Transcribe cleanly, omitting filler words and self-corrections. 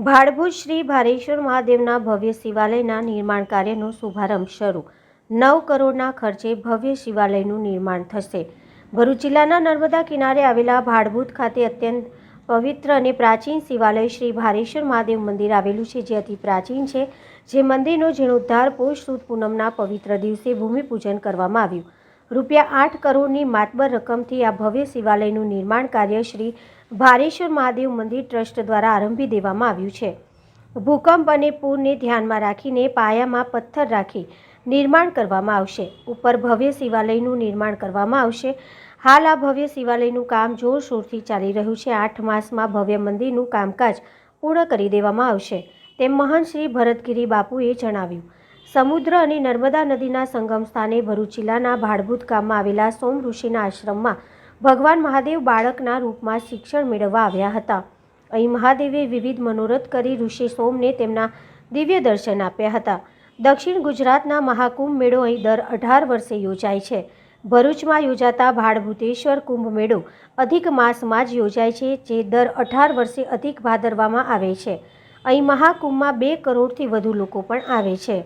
ભાડભૂત શ્રી ભારેશ્વર મહાદેવના ભવ્ય શિવાલયના નિર્માણ કાર્યનો શુભારંભ શરૂ 9 કરોડના ખર્ચે ભવ્ય શિવાલયનું નિર્માણ થશે। ભરૂચ જિલ્લાના નર્મદા કિનારે આવેલા ભાડભૂત ખાતે અત્યંત પવિત્ર અને પ્રાચીન શિવાલય શ્રી ભારેશ્વર મહાદેવ મંદિર આવેલું છે, જે અતિ પ્રાચીન છે। જે મંદિરનો જીર્ણોદ્ધાર પોષ સુદ પૂનમના પવિત્ર દિવસે ભૂમિપૂજન કરવામાં આવ્યું। રૂપિયા 8 કરોડની માતબર રકમથી આ ભવ્ય શિવાલયનું નિર્માણ કાર્ય શ્રી ભારેશ્વર મહાદેવ મંદિર ટ્રસ્ટ દ્વારા આરંભી દેવામાં આવ્યું છે। ભૂકંપ અને પૂરને ધ્યાનમાં રાખીને પાયામાં પથ્થર રાખી નિર્માણ કરવામાં આવશે। ઉપર ભવ્ય શિવાલયનું નિર્માણ કરવામાં આવશે। હાલ આ ભવ્ય શિવાલયનું કામ જોરશોરથી ચાલી રહ્યું છે। 8 માસમાં ભવ્ય મંદિરનું કામકાજ પૂર્ણ કરી દેવામાં આવશે, તેમ મહંત શ્રી ભરતગીરી બાપુએ જણાવ્યું। સમુદ્ર અને નર્મદા નદીના સંગમ સ્થાને ભરૂચ જિલ્લાના ભાડભૂત ગામમાં આવેલા સોમ ઋષિના આશ્રમમાં ભગવાન મહાદેવ બાળકના રૂપમાં શિક્ષણ મેળવવા આવ્યા હતા। અહીં મહાદેવે વિવિધ મનોરથ કરી ઋષિ સોમને તેમના દિવ્ય દર્શન આપ્યા હતા। દક્ષિણ ગુજરાતના મહાકુંભ મેળો અહીં દર 18 વર્ષે યોજાય છે। ભરૂચમાં યોજાતા ભાડભૂતેશ્વર કુંભ મેળો અધિક માસમાં જ યોજાય છે, જે દર 18 વર્ષે અધિક ભાદરવામાં આવે છે। અહીં મહાકુંભમાં 2 કરોડથી વધુ લોકો પણ આવે છે।